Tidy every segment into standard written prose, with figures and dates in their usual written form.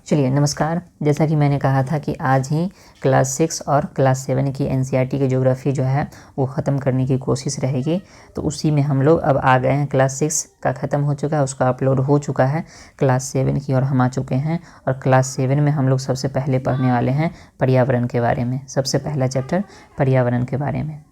चलिए नमस्कार। जैसा कि मैंने कहा था कि आज ही क्लास 6 और क्लास 7 की एनसीईआरटी की ज्योग्राफी जो है वो ख़त्म करने की कोशिश रहेगी। तो उसी में हम लोग अब आ गए हैं। क्लास 6 का ख़त्म हो चुका है, उसका अपलोड हो चुका है। क्लास 7 की ओर हम आ चुके हैं और क्लास 7 में हम लोग सबसे पहले पढ़ने वाले हैं पर्यावरण के बारे में। सबसे पहला चैप्टर पर्यावरण के बारे में।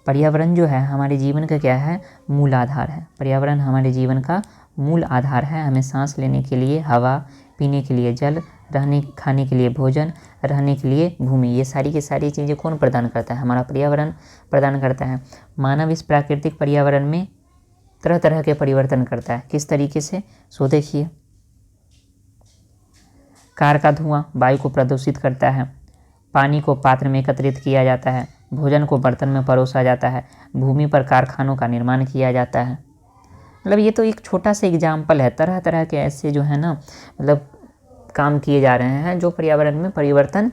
पर्यावरण जो है हमारे जीवन का क्या है, मूल आधार है। पर्यावरण हमारे जीवन का मूल आधार है। हमें सांस लेने के लिए हवा, पीने के लिए जल, रहने खाने के लिए भोजन, रहने के लिए भूमि, ये सारी की सारी चीज़ें कौन प्रदान करता है? हमारा पर्यावरण प्रदान करता है। मानव इस प्राकृतिक पर्यावरण में तरह तरह के परिवर्तन करता है। किस तरीके से? सो देखिए, कार का धुआं वायु को प्रदूषित करता है, पानी को पात्र में एकत्रित किया जाता है, भोजन को बर्तन में परोसा जाता है, भूमि पर कारखानों का निर्माण किया जाता है। मतलब ये तो एक छोटा सा एग्जाम्पल है। तरह तरह के ऐसे जो है ना, मतलब काम किए जा रहे हैं जो पर्यावरण में परिवर्तन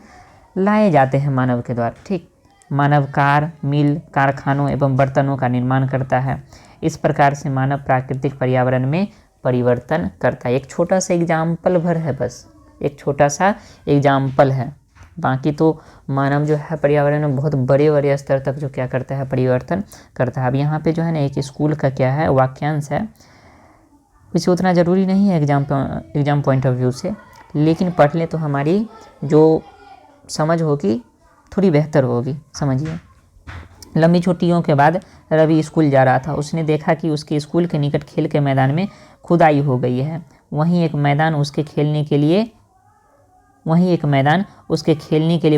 लाए जाते हैं मानव के द्वारा। ठीक, मानव कार, मिल, कारखानों एवं बर्तनों का निर्माण करता है। इस प्रकार से मानव प्राकृतिक पर्यावरण में परिवर्तन करता है। एक छोटा सा एग्जाम्पल भर है, बस एक छोटा सा एग्जाम्पल है। बाकी तो मानव जो है पर्यावरण में बहुत बड़े बड़े स्तर तक जो क्या करता है, परिवर्तन करता है। अब यहाँ पे जो है ना एक स्कूल का क्या है, वाक्यांश है। वैसे उतना ज़रूरी नहीं है एग्जाम पॉइंट ऑफ व्यू से, लेकिन पढ़ ले तो हमारी जो समझ होगी थोड़ी बेहतर होगी। समझिए, लंबी छुट्टियों के बाद रवि स्कूल जा रहा था। उसने देखा कि उसके स्कूल के निकट खेल के मैदान में खुदाई हो गई है। वहीं एक मैदान उसके खेलने के लिए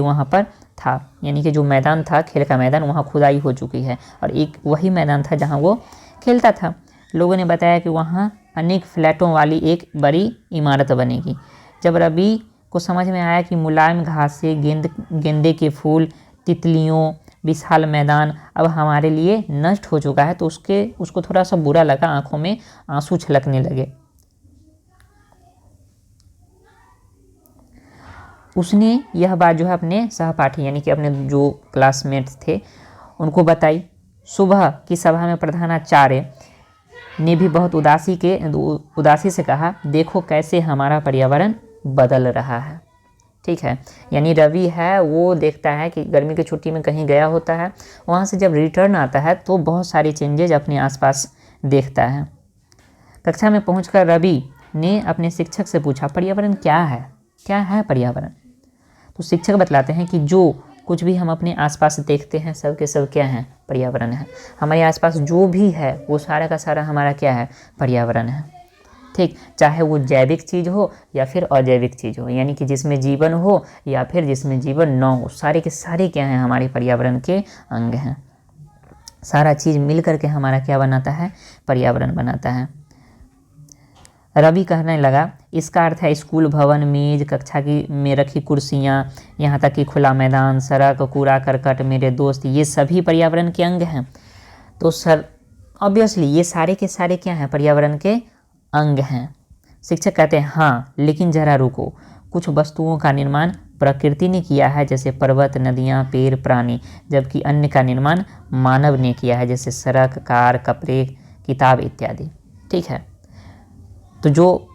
वहाँ पर था। यानी कि जो मैदान था, खेल का मैदान, वहाँ खुदाई हो चुकी है और एक वही मैदान था जहाँ वो खेलता था। लोगों ने बताया कि वहाँ अनेक फ्लैटों वाली एक बड़ी इमारत बनेगी। जब रवि को समझ में आया कि मुलायम घासें, गेंदे के फूल, तितलियों, विशाल मैदान अब हमारे लिए नष्ट हो चुका है, तो उसको थोड़ा सा बुरा लगा। आंखों में आंसू छलकने लगे। उसने यह बात जो है अपने सहपाठी यानी कि अपने जो क्लासमेट्स थे उनको बताई। सुबह की सभा में प्रधानाचार्य ने भी बहुत उदासी से कहा, देखो कैसे हमारा पर्यावरण बदल रहा है। ठीक है, यानी रवि है वो देखता है कि गर्मी की छुट्टी में कहीं गया होता है, वहाँ से जब रिटर्न आता है तो बहुत सारी चेंजेज अपने आसपास देखता है। कक्षा में पहुंचकर रवि ने अपने शिक्षक से पूछा, पर्यावरण क्या है? क्या है पर्यावरण? तो शिक्षक बतलाते हैं कि जो कुछ भी हम अपने आसपास देखते हैं सब के सब क्या है, पर्यावरण है। हमारे आसपास जो भी है वो सारा का सारा हमारा क्या है, पर्यावरण है। ठीक, चाहे वो जैविक चीज़ हो या फिर अजैविक चीज़ हो, यानी कि जिसमें जीवन हो या फिर जिसमें जीवन न हो, सारे के सारे क्या हैं, हमारे पर्यावरण के अंग हैं। सारा चीज़ मिल करके हमारा क्या बनाता है, पर्यावरण बनाता है। रवि कहने लगा, इसका अर्थ है स्कूल, भवन, मेज, कक्षा की में रखी कुर्सियाँ, यहाँ तक कि खुला मैदान, सड़क, कूड़ा करकट, मेरे दोस्त, ये सभी पर्यावरण के अंग हैं। तो सर ऑब्वियसली ये सारे के सारे क्या हैं, पर्यावरण के अंग हैं। शिक्षक कहते हैं हाँ, लेकिन जरा रुको, कुछ वस्तुओं का निर्माण प्रकृति ने किया है, जैसे पर्वत, नदियाँ, पेड़, प्राणी, जबकि अन्य का निर्माण मानव ने किया है, जैसे सड़क, कार, कपड़े, किताब इत्यादि। ठीक है, तो जो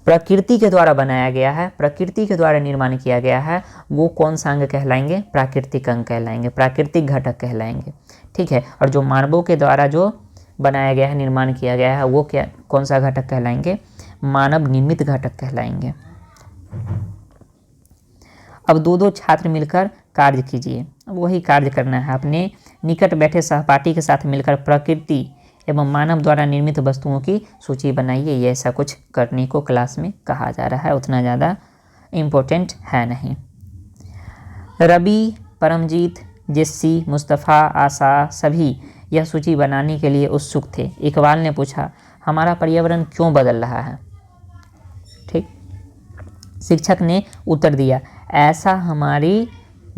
प्रकृति के द्वारा बनाया गया है, प्रकृति के द्वारा निर्माण किया गया है, वो कौन सा अंग कहलाएंगे, प्राकृतिक अंग कहलाएंगे, प्राकृतिक घटक कहलाएंगे। ठीक है, और जो मानवों के द्वारा जो बनाया गया है, निर्माण किया गया है, वो क्या, कौन सा घटक कहलाएंगे, मानव निर्मित घटक कहलाएंगे। अब दो छात्र मिलकर कार्य कीजिए। अब वही कार्य करना है, अपने निकट बैठे सहपाठी के साथ मिलकर प्रकृति एवं मानव द्वारा निर्मित वस्तुओं की सूची बनाइए। ये ऐसा कुछ करने को क्लास में कहा जा रहा है, उतना ज़्यादा इम्पोर्टेंट है नहीं। रवि, परमजीत, जेस्सी, मुस्तफ़ा, आशा सभी यह सूची बनाने के लिए उत्सुक थे। इकबाल ने पूछा, हमारा पर्यावरण क्यों बदल रहा है? ठीक, शिक्षक ने उत्तर दिया, ऐसा हमारी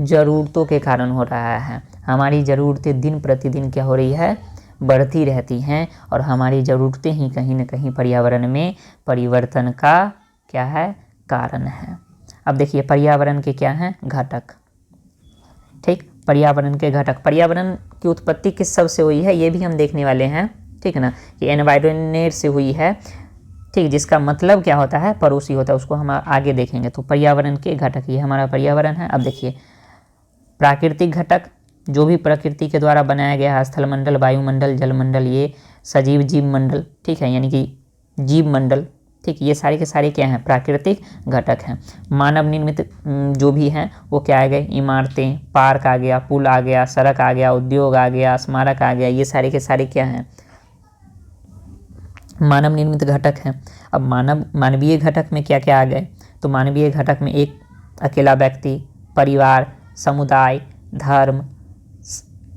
ज़रूरतों के कारण हो रहा है। हमारी ज़रूरतें दिन प्रतिदिन क्या हो रही है, बढ़ती रहती हैं, और हमारी ज़रूरतें ही कहीं न कहीं पर्यावरण में परिवर्तन का क्या है, कारण है। अब देखिए पर्यावरण के क्या हैं, घटक। ठीक, पर्यावरण के घटक, पर्यावरण की उत्पत्ति किस सब से हुई है ये भी हम देखने वाले हैं। ठीक है ना, कि एनवायरनमेंट से हुई है, ठीक, जिसका मतलब क्या होता है, पड़ोसी होता है, उसको हम आगे देखेंगे। तो पर्यावरण के घटक, ये हमारा पर्यावरण है। अब देखिए प्राकृतिक घटक, जो भी प्रकृति के द्वारा बनाया गया है, स्थलमंडल, वायुमंडल, जलमंडल, ये सजीव जीव मंडल, ठीक है, यानी कि जीव मंडल, ठीक, ये सारे के सारे क्या हैं, प्राकृतिक घटक हैं। मानव निर्मित जो भी हैं वो क्या आ गए, इमारतें, पार्क आ गया, पुल आ गया, सड़क आ गया, उद्योग आ गया, स्मारक आ गया, ये सारे के सारे क्या हैं, मानव निर्मित घटक हैं। अब मानवीय घटक में क्या क्या आ गए, तो मानवीय घटक में एक अकेला व्यक्ति, परिवार, समुदाय, धर्म,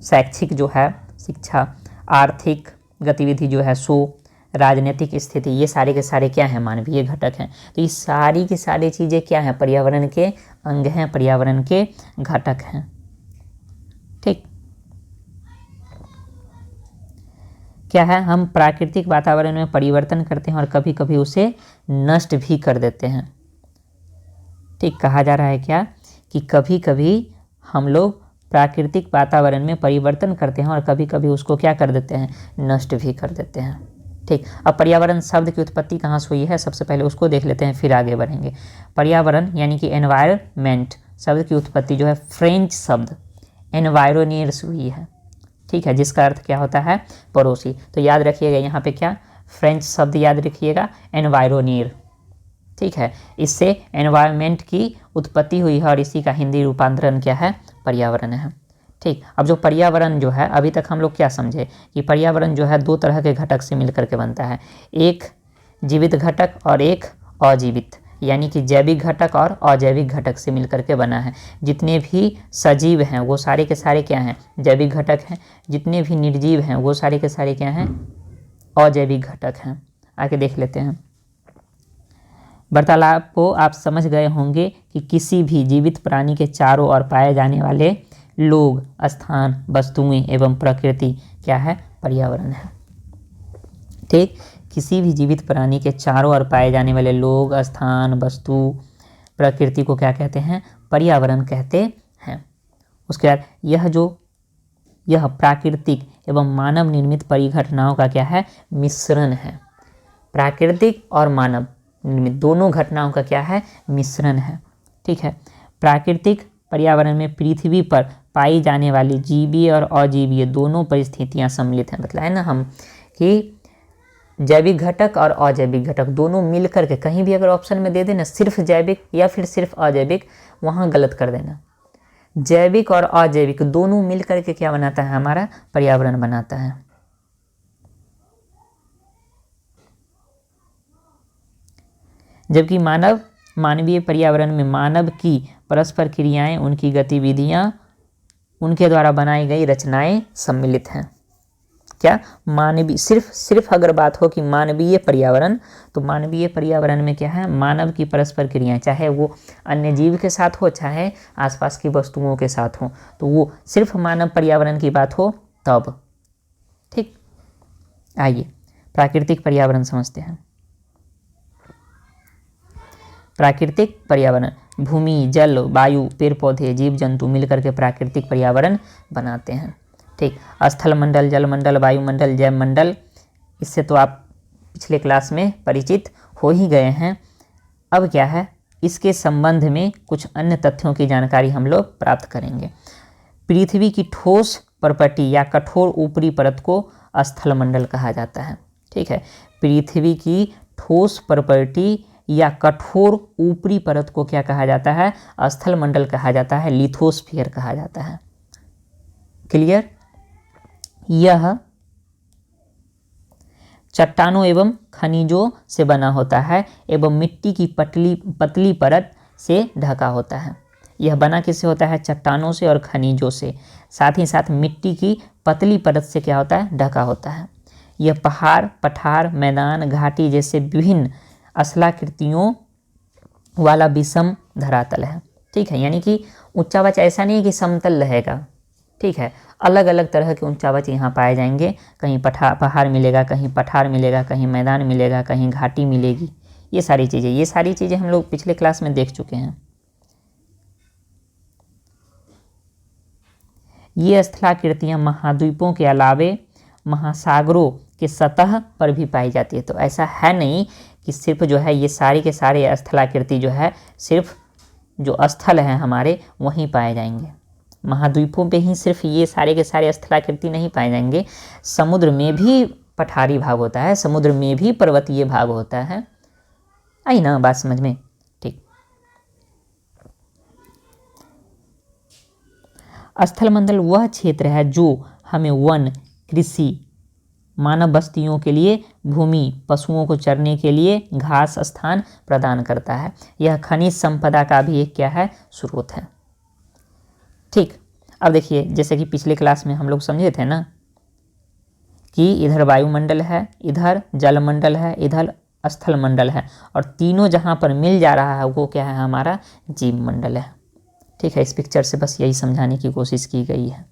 शैक्षिक जो है शिक्षा, आर्थिक गतिविधि जो है सो, राजनीतिक स्थिति, ये सारे के सारे क्या हैं, मानवीय घटक हैं। तो ये सारी की सारी चीज़ें क्या हैं, पर्यावरण के अंग हैं, पर्यावरण के घटक हैं। ठीक, क्या है, हम प्राकृतिक वातावरण में परिवर्तन करते हैं और कभी कभी उसे नष्ट भी कर देते हैं। ठीक, कहा जा रहा है क्या कि कभी कभी हम लोग प्राकृतिक वातावरण में परिवर्तन करते हैं और कभी कभी उसको क्या कर देते हैं, नष्ट भी कर देते हैं। ठीक, अब पर्यावरण शब्द की उत्पत्ति कहाँ से हुई है, सबसे पहले उसको देख लेते हैं, फिर आगे बढ़ेंगे। पर्यावरण यानी कि एनवायरमेंट शब्द की उत्पत्ति जो है फ्रेंच शब्द एनवायरोनियर से हुई है। ठीक है, जिसका अर्थ क्या होता है, पड़ोसी। तो याद रखिएगा यहाँ पे क्या, फ्रेंच शब्द याद रखिएगा, एनवायरोनियर। ठीक है, इससे एनवायरमेंट की उत्पत्ति हुई है और इसी का हिंदी रूपांतरण क्या है, पर्यावरण है। ठीक, अब जो पर्यावरण जो है, अभी तक हम लोग क्या समझे कि पर्यावरण जो है दो तरह के घटक से मिलकर के बनता है, एक जीवित घटक और एक अजीवित, यानी कि जैविक घटक और अजैविक घटक से मिलकर के बना है। जितने भी सजीव हैं वो सारे के सारे क्या हैं, जैविक घटक हैं। जितने भी निर्जीव हैं वो सारे के सारे क्या हैं, अजैविक घटक हैं। आगे देख लेते हैं। वार्तालाप को आप समझ गए होंगे कि किसी भी जीवित प्राणी के चारों ओर पाए जाने वाले लोग, स्थान, वस्तुएं एवं प्रकृति क्या है, पर्यावरण है। ठीक, किसी भी जीवित प्राणी के चारों ओर पाए जाने वाले लोग, स्थान, वस्तु, प्रकृति को क्या कहते हैं, पर्यावरण कहते हैं। उसके बाद यह प्राकृतिक एवं मानव निर्मित परिघटनाओं का क्या है, मिश्रण है। प्राकृतिक और मानव निर्मित दोनों घटनाओं का क्या है, मिश्रण है। ठीक है, प्राकृतिक पर्यावरण में पृथ्वी पर पाई जाने वाली जीवीय और अजीवीय दोनों परिस्थितियां सम्मिलित हैं। मतलब है ना हम कि जैविक घटक और अजैविक घटक दोनों मिलकर के, कहीं भी अगर ऑप्शन में दे देना सिर्फ जैविक या फिर सिर्फ अजैविक, वहाँ गलत कर देना। जैविक और अजैविक दोनों मिलकर के क्या बनाता है, हमारा पर्यावरण बनाता है। जबकि मानवीय पर्यावरण में मानव की परस्पर क्रियाएं, उनकी गतिविधियां, उनके द्वारा बनाई गई रचनाएं सम्मिलित हैं। क्या, मानवीय सिर्फ अगर बात हो कि मानवीय पर्यावरण, तो मानवीय पर्यावरण में क्या है, मानव की परस्पर क्रियाएं, चाहे वो अन्य जीव के साथ हो, चाहे आसपास की वस्तुओं के साथ हो, तो वो सिर्फ मानव पर्यावरण की बात हो तब। ठीक, आइए प्राकृतिक पर्यावरण समझते हैं। प्राकृतिक पर्यावरण भूमि, जल, वायु, पेड़ पौधे, जीव जंतु मिलकर के प्राकृतिक पर्यावरण बनाते हैं। ठीक, स्थल मंडल, जल मंडल, वायुमंडल, जैव मंडल, इससे तो आप पिछले क्लास में परिचित हो ही गए हैं। अब क्या है, इसके संबंध में कुछ अन्य तथ्यों की जानकारी हम लोग प्राप्त करेंगे। पृथ्वी की ठोस परपटी या कठोर ऊपरी परत को स्थल मंडल कहा जाता है। ठीक है, पृथ्वी की ठोस परपटी या कठोर ऊपरी परत को क्या कहा जाता है, स्थल मंडल कहा जाता है, लिथोस्फीयर कहा जाता है। क्लियर, यह चट्टानों एवं खनिजों से बना होता है एवं मिट्टी की पतली परत से ढका होता है। यह बना किससे होता है, चट्टानों से और खनिजों से, साथ ही साथ मिट्टी की पतली परत से क्या होता है, ढका होता है। यह पहाड़, पठार, मैदान, घाटी जैसे विभिन्न स्थलाकृतियों वाला विषम धरातल है। ठीक है, यानी कि उच्चावच ऐसा नहीं है कि समतल रहेगा। ठीक है, अलग अलग तरह के उच्चावच यहाँ पाए जाएंगे। कहीं पहाड़ मिलेगा, कहीं पठार मिलेगा, कहीं मैदान मिलेगा, कहीं घाटी मिलेगी। ये सारी चीज़ें हम लोग पिछले क्लास में देख चुके हैं। ये स्थलाकृतियाँ महाद्वीपों के अलावे महासागरों के सतह पर भी पाई जाती है। तो ऐसा है नहीं कि सिर्फ जो है ये सारे के सारे स्थलाकृति जो है सिर्फ जो स्थल हैं हमारे वहीं पाए जाएंगे। महाद्वीपों पे ही सिर्फ ये सारे के सारे स्थलाकृति नहीं पाए जाएंगे, समुद्र में भी पठारी भाग होता है, समुद्र में भी पर्वतीय भाग होता है। आई ना बात समझ में? ठीक। स्थलमंडल वह क्षेत्र है जो हमें वन, कृषि, मानव बस्तियों के लिए भूमि, पशुओं को चरने के लिए घास स्थान प्रदान करता है। यह खनिज संपदा का भी एक क्या है? स्रोत है। ठीक। अब देखिए, जैसे कि पिछले क्लास में हम लोग समझे थे ना कि इधर वायुमंडल है, इधर जलमंडल है, इधर स्थल मंडल है, और तीनों जहाँ पर मिल जा रहा है वो क्या है? हमारा जीव मंडल है। ठीक है, इस पिक्चर से बस यही समझाने की कोशिश की गई है।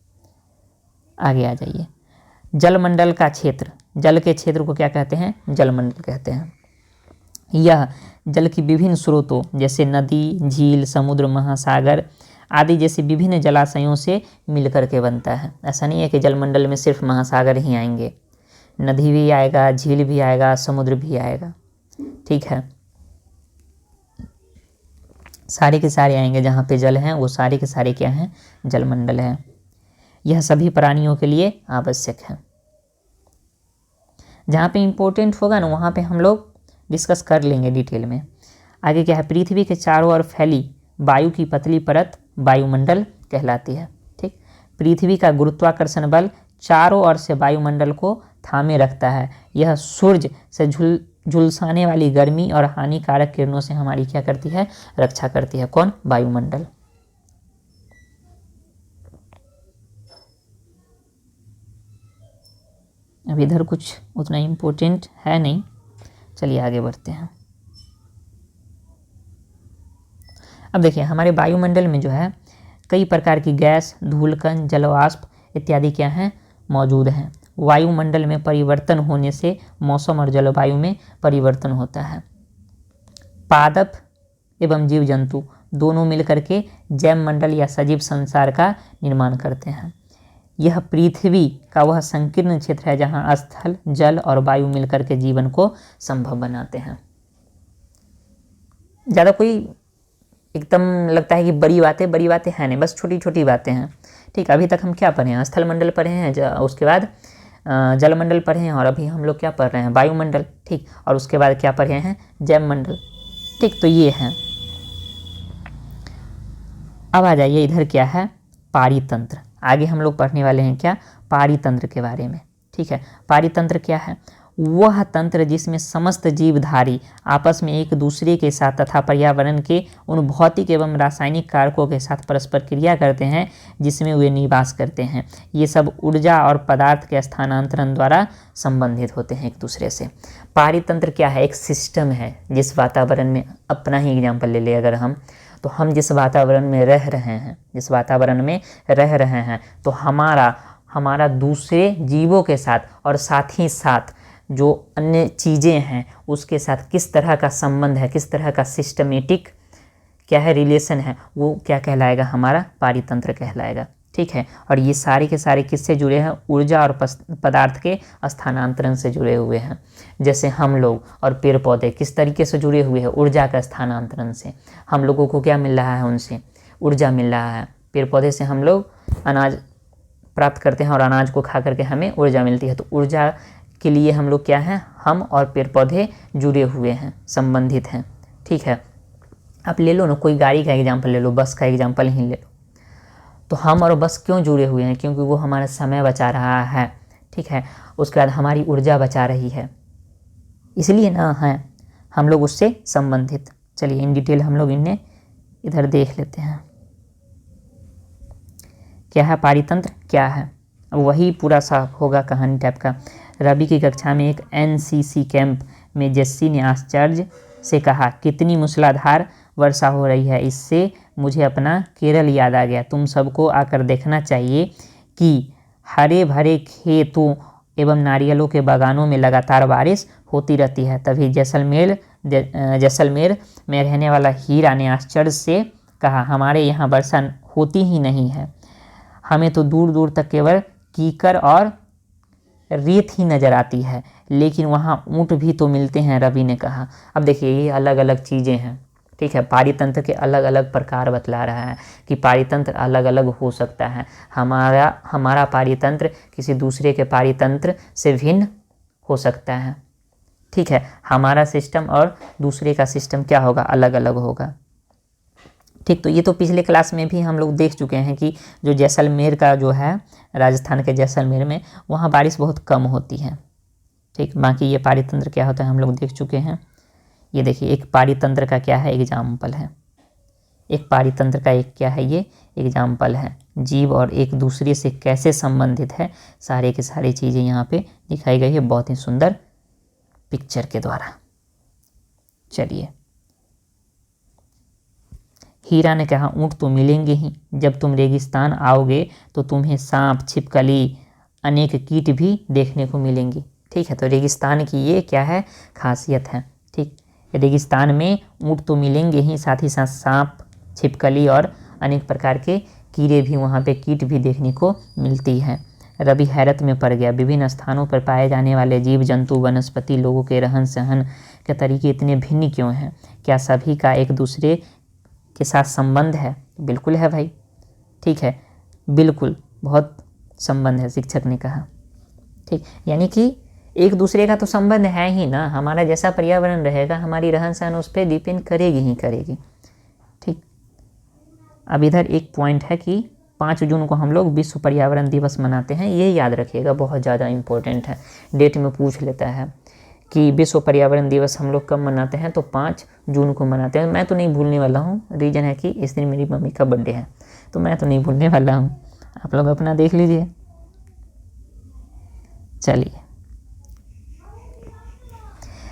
आगे आ जाइए। जलमंडल का क्षेत्र, जल के क्षेत्र को क्या कहते हैं? जलमंडल कहते हैं। यह जल की विभिन्न स्रोतों जैसे नदी, झील, समुद्र, महासागर आदि जैसे विभिन्न जलाशयों से मिलकर के बनता है। ऐसा नहीं है कि जलमंडल में सिर्फ महासागर ही आएंगे, नदी भी आएगा, झील भी आएगा, समुद्र भी आएगा। ठीक है, सारे के सारे आएंगे, जहाँ पे जल हैं वो सारे के सारे क्या हैं? जलमंडल हैं। यह सभी प्राणियों के लिए आवश्यक है। जहाँ पे इम्पोर्टेंट होगा ना वहाँ पे हम लोग डिस्कस कर लेंगे डिटेल में। आगे क्या है? पृथ्वी के चारों ओर फैली वायु की पतली परत वायुमंडल कहलाती है। ठीक, पृथ्वी का गुरुत्वाकर्षण बल चारों ओर से वायुमंडल को थामे रखता है। यह सूर्य से झुलसाने वाली गर्मी और हानिकारक किरणों से हमारी क्या करती है? रक्षा करती है। कौन? वायुमंडल। अब इधर कुछ उतना इम्पोर्टेंट है नहीं, चलिए आगे बढ़ते हैं। अब देखिए, हमारे वायुमंडल में जो है कई प्रकार की गैस, धूलकण, जलवाष्प इत्यादि क्या हैं? मौजूद हैं। वायुमंडल में परिवर्तन होने से मौसम और जलवायु में परिवर्तन होता है। पादप एवं जीव जंतु दोनों मिलकर के जैव मंडल या सजीव संसार का निर्माण करते हैं। यह पृथ्वी का वह संकीर्ण क्षेत्र है जहाँ स्थल, जल और वायु मिलकर के जीवन को संभव बनाते हैं। ज़्यादा कोई एकदम लगता है कि बड़ी बातें हैं नहीं, बस छोटी छोटी बातें हैं। ठीक, अभी तक हम क्या पढ़े हैं? स्थल मंडल पढ़े हैं, उसके बाद जलमंडल पढ़े हैं, और अभी हम लोग क्या पढ़ रहे हैं? वायुमंडल। ठीक, और उसके बाद क्या पढ़े हैं? जैव मंडल। ठीक, तो ये है। अब आ जाइए, इधर क्या है? पारितंत्र। आगे हम लोग पढ़ने वाले हैं क्या? पारितंत्र के बारे में। ठीक है, पारितंत्र क्या है? वह तंत्र जिसमें समस्त जीवधारी आपस में एक दूसरे के साथ तथा पर्यावरण के उन भौतिक एवं रासायनिक कारकों के साथ परस्पर क्रिया करते हैं जिसमें वे निवास करते हैं। ये सब ऊर्जा और पदार्थ के स्थानांतरण द्वारा संबंधित होते हैं एक दूसरे से। पारितंत्र क्या है? एक सिस्टम है जिस वातावरण में, अपना ही एग्जाम्पल ले ले अगर हम, तो हम जिस वातावरण में रह रहे हैं, तो हमारा दूसरे जीवों के साथ और साथ ही साथ जो अन्य चीज़ें हैं उसके साथ किस तरह का संबंध है, किस तरह का सिस्टमेटिक क्या है, रिलेशन है, वो क्या कहलाएगा? हमारा पारितंत्र कहलाएगा। ठीक है, और ये सारे के सारे किससे जुड़े हैं? ऊर्जा और पदार्थ के स्थानांतरण से जुड़े हुए हैं। जैसे हम लोग और पेड़ पौधे किस तरीके से जुड़े हुए हैं? ऊर्जा का स्थानांतरण से। हम लोगों को क्या मिल रहा है? उनसे ऊर्जा मिल रहा है। पेड़ पौधे से हम लोग अनाज प्राप्त करते हैं और अनाज को खा करके हमें ऊर्जा मिलती है। तो ऊर्जा के लिए हम लोग क्या हैं? हम और पेड़ पौधे जुड़े हुए हैं, संबंधित हैं। ठीक है, आप ले लो ना, कोई गाड़ी का एग्जाम्पल ले लो, बस का एग्जाम्पल ही ले लो। तो हम और बस क्यों जुड़े हुए हैं? क्योंकि वो हमारा समय बचा रहा है। ठीक है, उसके बाद हमारी ऊर्जा बचा रही है, इसलिए ना है हम लोग उससे संबंधित। चलिए इन डिटेल हम लोग इन्हें इधर देख लेते हैं। क्या है पारितंत्र? क्या है? अब वही पूरा सा होगा कहानी टाइप का। रवि की कक्षा में एक एनसीसी कैंप में जेस्सी ने आश्चर्य से कहा, कितनी मूसलाधार वर्षा हो रही है, इससे मुझे अपना केरल याद आ गया। तुम सबको आकर देखना चाहिए कि हरे भरे खेतों एवं नारियलों के बागानों में लगातार बारिश होती रहती है। तभी जैसलमेर में रहने वाला हीरा ने आश्चर्य से कहा, हमारे यहाँ वर्षा होती ही नहीं है, हमें तो दूर दूर तक केवल कीकर और रेत ही नज़र आती है, लेकिन वहाँ ऊँट भी तो मिलते हैं, रवि ने कहा। अब देखिए ये अलग अलग चीज़ें हैं, ठीक है। पारितंत्र के अलग अलग प्रकार बतला रहा है कि पारितंत्र अलग अलग हो सकता है। हमारा पारितंत्र किसी दूसरे के पारितंत्र से भिन्न हो सकता है, ठीक है। हमारा सिस्टम और दूसरे का सिस्टम क्या होगा, अलग अलग होगा, ठीक। तो ये तो पिछले क्लास में भी हम लोग देख चुके हैं कि जो जैसलमेर का जो है, राजस्थान के जैसलमेर में, वहाँ बारिश बहुत कम होती है, ठीक। बाकी ये पारितंत्र क्या होता है हम लोग देख चुके हैं। ये देखिए एक पारितंत्र का क्या है, एग्जाम्पल है। एक पारितंत्र का एक क्या है, ये एग्जाम्पल है। जीव और एक दूसरे से कैसे संबंधित है, सारे के सारी चीज़ें यहाँ पे दिखाई गई है बहुत ही सुंदर पिक्चर के द्वारा। चलिए, हीरा ने कहा ऊँट तो मिलेंगे ही, जब तुम रेगिस्तान आओगे तो तुम्हें सांप, छिपकली, अनेक कीट भी देखने को मिलेंगी, ठीक है। तो रेगिस्तान की ये क्या है, खासियत है, ठीक। रेगिस्तान में ऊँट तो मिलेंगे ही, साथ ही साथ सांप, छिपकली और अनेक प्रकार के कीड़े भी, वहाँ पे कीट भी देखने को मिलती है। रवि हैरत में पड़ गया, विभिन्न स्थानों पर पाए जाने वाले जीव जंतु, वनस्पति, लोगों के रहन सहन के तरीके इतने भिन्न क्यों हैं? क्या सभी का एक दूसरे के साथ संबंध है? बिल्कुल है भाई, ठीक है, बिल्कुल बहुत संबंध है, शिक्षक ने कहा, ठीक। यानी कि एक दूसरे का तो संबंध है ही ना, हमारा जैसा पर्यावरण रहेगा हमारी रहन सहन उस पर डिपेंड करेगी ही करेगी, ठीक। अब इधर एक पॉइंट है कि 5 जून को हम लोग विश्व पर्यावरण दिवस मनाते हैं, ये याद रखिएगा, बहुत ज़्यादा इम्पोर्टेंट है, डेट में पूछ लेता है कि विश्व पर्यावरण दिवस हम लोग कब मनाते हैं, तो 5 जून को मनाते हैं। मैं तो नहीं भूलने वाला हूँ, रीज़न है कि इस दिन मेरी मम्मी का बर्थडे है, तो मैं तो नहीं भूलने वाला हूँ, आप लोग अपना देख लीजिए। चलिए,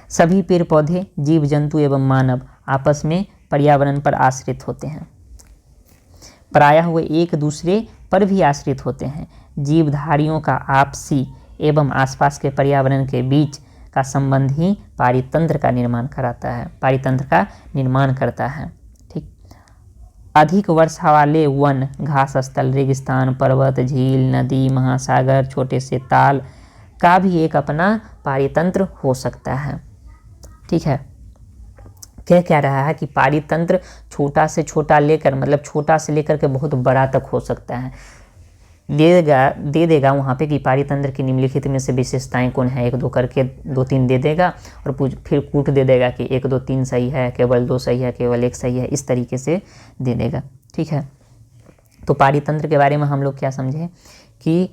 सभी पेड़ पौधे, जीव जंतु एवं मानव आपस में पर्यावरण पर आश्रित होते हैं, प्रायः वे एक दूसरे पर भी आश्रित होते हैं। जीवधारियों का आपसी एवं आसपास के पर्यावरण के बीच का संबंध ही पारितंत्र का निर्माण करता है, ठीक। अधिक वर्षा वाले वन, घास स्थल, रेगिस्तान, पर्वत, झील, नदी, महासागर, छोटे से ताल का भी एक अपना पारितंत्र हो सकता है, ठीक है। कह रहा है कि पारितंत्र छोटा से छोटा लेकर, मतलब छोटा से लेकर के बहुत बड़ा तक हो सकता है। दे देगा वहाँ पे कि पारितंत्र की निम्नलिखित में से विशेषताएं कौन है, 1 2 करके 2 3 दे देगा और फिर कूट दे देगा कि 1 2 3 सही है, केवल 2 सही है, केवल 1 सही है, इस तरीके से दे देगा, ठीक है। तो पारितंत्र के बारे में हम लोग क्या समझे कि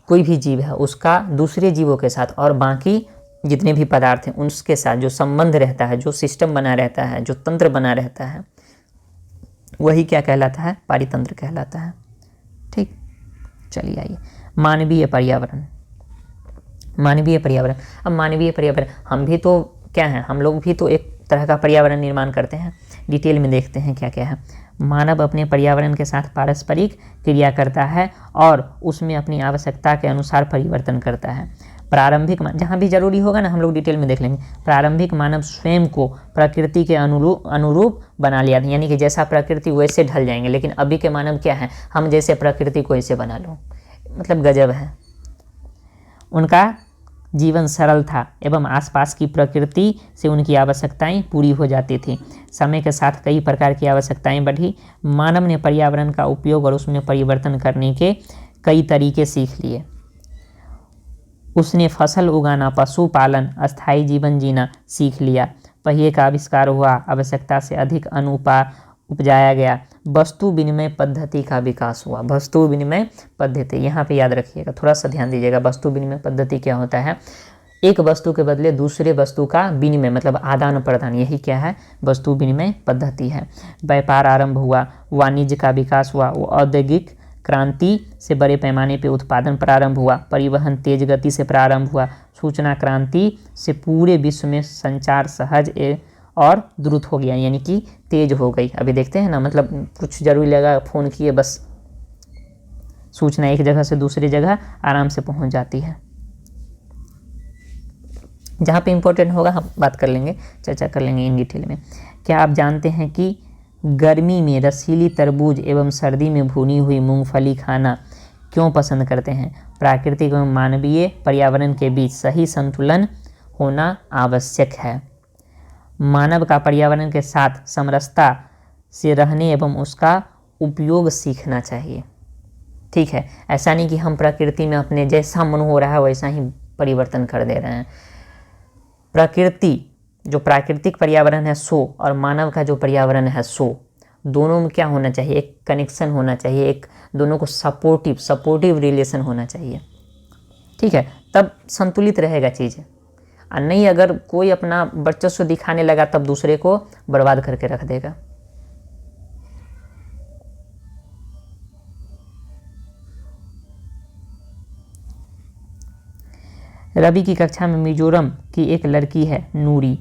कोई भी जीव है उसका दूसरे जीवों के साथ और बाकी जितने भी पदार्थ हैं उसके साथ जो संबंध रहता है, जो सिस्टम बना रहता है, जो तंत्र बना रहता है, वही क्या कहलाता है, पारितंत्र कहलाता है, ठीक। चलिए आइए, मानवीय पर्यावरण। अब मानवीय पर्यावरण हम भी तो क्या है, हम लोग भी तो एक तरह का पर्यावरण निर्माण करते हैं। डिटेल में देखते हैं क्या क्या है। मानव अपने पर्यावरण के साथ पारस्परिक क्रिया करता है और उसमें अपनी आवश्यकता के अनुसार परिवर्तन करता है। प्रारंभिक, जहाँ भी जरूरी होगा ना हम लोग डिटेल में देख लेंगे। प्रारंभिक मानव स्वयं को प्रकृति के अनुरूप बना लिया था, यानी कि जैसा प्रकृति वैसे ढल जाएंगे, लेकिन अभी के मानव क्या है, हम जैसे प्रकृति को ऐसे बना लो, मतलब गजब है। उनका जीवन सरल था एवं आसपास की प्रकृति से उनकी आवश्यकताएं पूरी हो जाती थी। समय के साथ कई प्रकार की आवश्यकताएं बढ़ी। मानव ने पर्यावरण का उपयोग और उसमें परिवर्तन करने के कई तरीके सीख लिए। उसने फसल उगाना, पशुपालन, अस्थायी जीवन जीना सीख लिया। पहिए का आविष्कार हुआ, आवश्यकता से अधिक अन्न उपजाया गया। वस्तु विनिमय पद्धति का विकास हुआ। वस्तु विनिमय पद्धति यहाँ पे याद रखिएगा, थोड़ा सा ध्यान दीजिएगा। वस्तु विनिमय पद्धति क्या होता है, एक वस्तु के बदले दूसरे वस्तु का विनिमय, मतलब आदान प्रदान, यही क्या है, वस्तु विनिमय पद्धति है। व्यापार आरंभ हुआ, वाणिज्य का विकास हुआ, औद्योगिक क्रांति से बड़े पैमाने पे उत्पादन प्रारंभ हुआ। परिवहन तेज गति से प्रारंभ हुआ। सूचना क्रांति से पूरे विश्व में संचार सहज और द्रुत हो गया, यानी कि तेज हो गई। अभी देखते हैं ना, मतलब कुछ जरूरी लगा, फ़ोन किए, बस सूचना एक जगह से दूसरी जगह आराम से पहुंच जाती है। जहाँ पे इम्पोर्टेंट होगा हम बात कर लेंगे, चर्चा कर लेंगे इन डिटेल में। क्या आप जानते हैं कि गर्मी में रसीली तरबूज एवं सर्दी में भुनी हुई मूंगफली खाना क्यों पसंद करते हैं? प्राकृतिक एवं मानवीय पर्यावरण के बीच सही संतुलन होना आवश्यक है। मानव का पर्यावरण के साथ समरसता से रहने एवं उसका उपयोग सीखना चाहिए। ठीक है, ऐसा नहीं कि हम प्रकृति में अपने जैसा मन हो रहा है वैसा ही परिवर्तन कर दे रहे हैं। प्रकृति जो प्राकृतिक पर्यावरण है सो और मानव का जो पर्यावरण है सो, दोनों में क्या होना चाहिए? एक कनेक्शन होना चाहिए, एक दोनों को सपोर्टिव रिलेशन होना चाहिए। ठीक है, तब संतुलित रहेगा चीज़ें। और नहीं अगर कोई अपना वर्चस्व दिखाने लगा तब दूसरे को बर्बाद करके रख देगा। रवि की कक्षा में मिजोरम की एक लड़की है नूरी।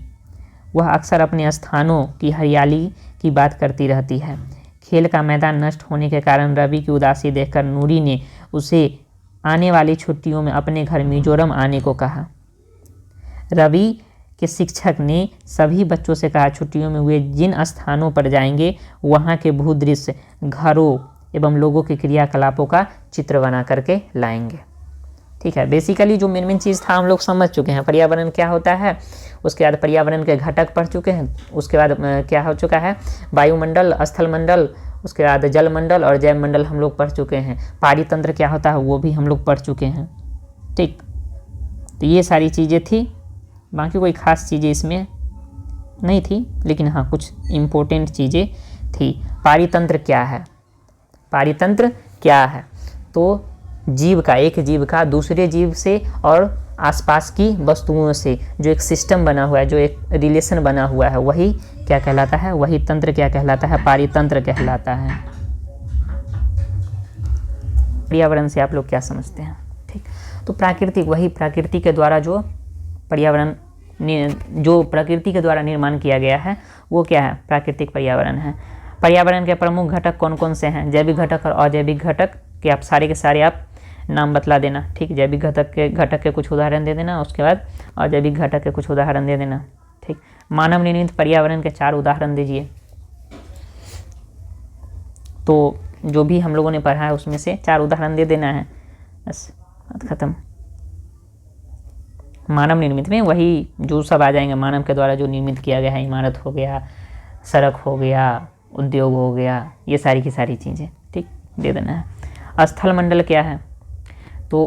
वह अक्सर अपने स्थानों की हरियाली की बात करती रहती है। खेल का मैदान नष्ट होने के कारण रवि की उदासी देखकर नूरी ने उसे आने वाली छुट्टियों में अपने घर मिजोरम आने को कहा। रवि के शिक्षक ने सभी बच्चों से कहा छुट्टियों में वे जिन स्थानों पर जाएंगे वहाँ के भूदृश्य, घरों एवं लोगों के क्रियाकलापों का चित्र बना करके लाएंगे। ठीक है, बेसिकली जो मेन चीज़ था हम लोग समझ चुके हैं। पर्यावरण क्या होता है, उसके बाद पर्यावरण के घटक पढ़ चुके हैं, उसके बाद क्या हो चुका है, वायुमंडल, स्थलमंडल, उसके बाद जलमंडल और जैवमंडल हम लोग पढ़ चुके हैं। पारितंत्र क्या होता है वो भी हम लोग पढ़ चुके हैं। ठीक, तो ये सारी चीज़ें थी, बाकी कोई ख़ास चीज़ें इसमें नहीं थी, लेकिन हाँ कुछ इम्पोर्टेंट चीज़ें थी। पारितंत्र क्या है? पारितंत्र क्या है? तो जीव का, एक जीव का दूसरे जीव से और आसपास की वस्तुओं से जो एक सिस्टम बना हुआ है, जो एक रिलेशन बना हुआ है, वही क्या कहलाता है? वही तंत्र क्या कहलाता है? पारितंत्र कहलाता है। पर्यावरण से आप लोग क्या समझते हैं? ठीक, तो प्राकृतिक, वही प्रकृति के द्वारा जो पर्यावरण जो प्रकृति के द्वारा निर्माण किया गया है वो क्या है? प्राकृतिक पर्यावरण है। पर्यावरण के प्रमुख घटक कौन कौन से हैं? जैविक घटक और अजैविक घटक के आप सारे के सारे आप नाम बतला देना। ठीक, जैविक घटक के कुछ उदाहरण दे देना, उसके बाद अजैविक घटक के कुछ उदाहरण दे देना। ठीक, मानव निर्मित पर्यावरण के 4 उदाहरण दीजिए। तो जो भी हम लोगों ने पढ़ा है उसमें से 4 उदाहरण दे देना है, बस बात खत्म। मानव निर्मित में वही जो सब आ जाएंगे, मानव के द्वारा जो निर्मित किया गया है, इमारत हो गया, सड़क हो गया, उद्योग हो गया, ये सारी की सारी चीज़ें। ठीक, दे देना है। स्थल मंडल क्या है? तो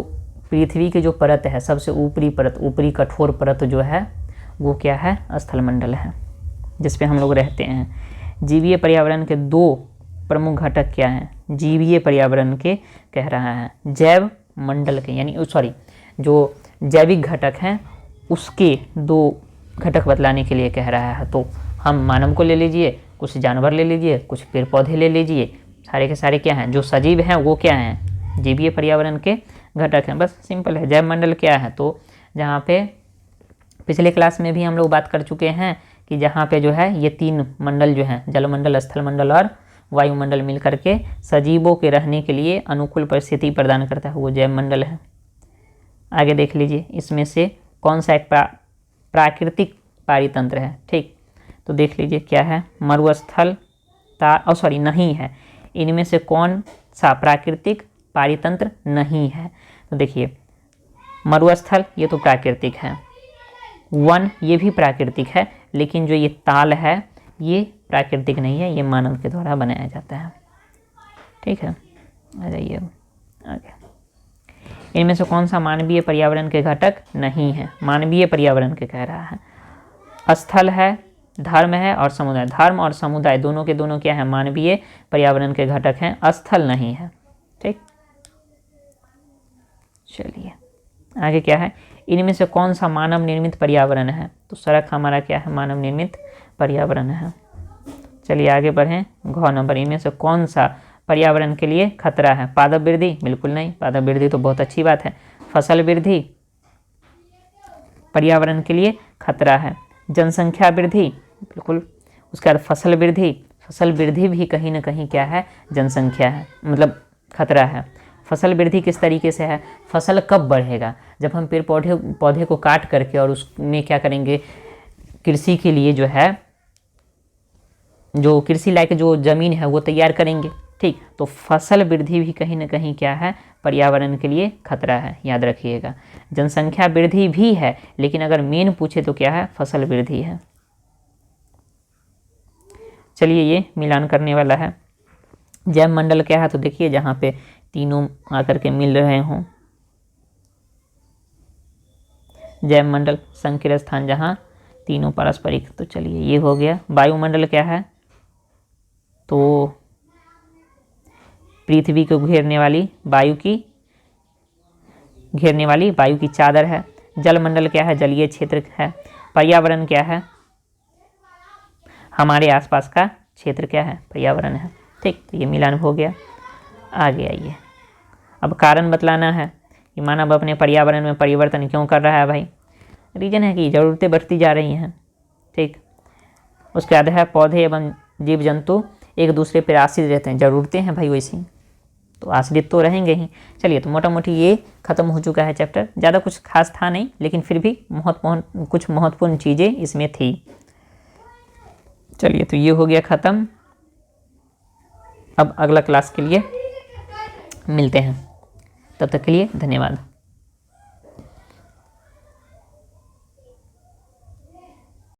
पृथ्वी की जो परत है, सबसे ऊपरी परत, ऊपरी कठोर परत जो है वो क्या है? स्थल मंडल है, जिस पे हम लोग रहते हैं। जीवीय पर्यावरण के 2 प्रमुख घटक क्या हैं? जीवीय पर्यावरण के कह रहा है जैव मंडल के, यानी जो जैविक घटक हैं उसके 2 घटक बतलाने के लिए कह रहा है। तो हम मानव को ले लीजिए, कुछ जानवर ले लीजिए, कुछ पेड़ पौधे ले लीजिए, सारे के सारे क्या हैं? जो सजीव हैं वो क्या हैं? जीवीय पर्यावरण के घटक हैं। बस सिंपल है। जैव मंडल क्या है? तो जहाँ पे पिछले क्लास में भी हम लोग बात कर चुके हैं कि जहाँ पे जो है ये 3 मंडल जो हैं, जलमंडल, स्थल मंडल और वायुमंडल मिलकर के सजीवों के रहने के लिए अनुकूल परिस्थिति प्रदान करता है, वो जैव मंडल है। आगे देख लीजिए, इसमें से कौन सा एक प्राकृतिक पारितंत्र है? ठीक, तो देख लीजिए क्या है? मरुस्थल नहीं है। इनमें से कौन सा प्राकृतिक पारितंत्र नहीं है? तो देखिए, मरुस्थल ये तो प्राकृतिक है, वन ये भी प्राकृतिक है, लेकिन जो ये ताल है ये प्राकृतिक नहीं है, ये मानव के द्वारा बनाया जाता है। ठीक है, आ जाइए आगे। इनमें से कौन सा मानवीय पर्यावरण के घटक नहीं है? मानवीय पर्यावरण के कह रहा है। स्थल है, धर्म है और समुदाय। धर्म और समुदाय दोनों के दोनों क्या है? मानवीय पर्यावरण के घटक हैं, स्थल नहीं है। ठीक, चलिए आगे क्या है? इनमें से कौन सा मानव निर्मित पर्यावरण है? तो सड़क हमारा क्या है? मानव निर्मित पर्यावरण है। चलिए आगे बढ़ें। घ नंबर, इनमें से कौन सा पर्यावरण के लिए खतरा है? पादप वृद्धि? बिल्कुल नहीं, पादप वृद्धि तो बहुत अच्छी बात है। फसल वृद्धि पर्यावरण के लिए खतरा है। जनसंख्या वृद्धि? बिल्कुल। उसके बाद फसल वृद्धि, फसल वृद्धि भी कहीं ना कहीं क्या है? जनसंख्या है, मतलब खतरा है। फसल वृद्धि किस तरीके से है? फसल कब बढ़ेगा? जब हम पेड़ पौधे को काट करके और उसमें क्या करेंगे? कृषि के लिए जो है, जो कृषि लायक जो ज़मीन है वो तैयार करेंगे। ठीक। तो फसल वृद्धि भी कहीं ना कहीं क्या है, पर्यावरण के लिए खतरा है, याद रखिएगा। जनसंख्या वृद्धि भी है, लेकिन अगर मेन पूछे तो क्या है, फसल वृद्धि है। चलिए ये मिलान करने वाला है। जैव मंडल क्या है, तो देखिए जहाँ पे तीनों आकर के मिल रहे हों, जैव मंडल संकीर्ण स्थान जहाँ तीनों पारस्परिक, तो चलिए ये हो गया। वायुमंडल क्या है, तो पृथ्वी को घेरने वाली वायु की चादर है। जलमंडल क्या है, जलीय क्षेत्र है। पर्यावरण क्या है, हमारे आसपास का क्षेत्र क्या है, पर्यावरण है। ठीक, तो ये मिलान हो गया। आगे आइए, अब कारण बतलाना है कि मानव अपने पर्यावरण में परिवर्तन क्यों कर रहा है भाई। रीजन है कि ज़रूरतें बढ़ती जा रही हैं। ठीक, उसके बाद है पौधे एवं जीव जंतु एक दूसरे पर आश्रित रहते हैं, ज़रूरतें हैं भाई वैसी, तो आश्रित तो रहेंगे ही। चलिए, तो मोटा मोटी ये खत्म हो चुका है चैप्टर। ज़्यादा कुछ खास था नहीं, लेकिन फिर भी कुछ महत्वपूर्ण चीज़ें इसमें थी। चलिए, तो ये हो गया ख़त्म। अब अगला क्लास के लिए मिलते हैं, तब तक के लिए धन्यवाद।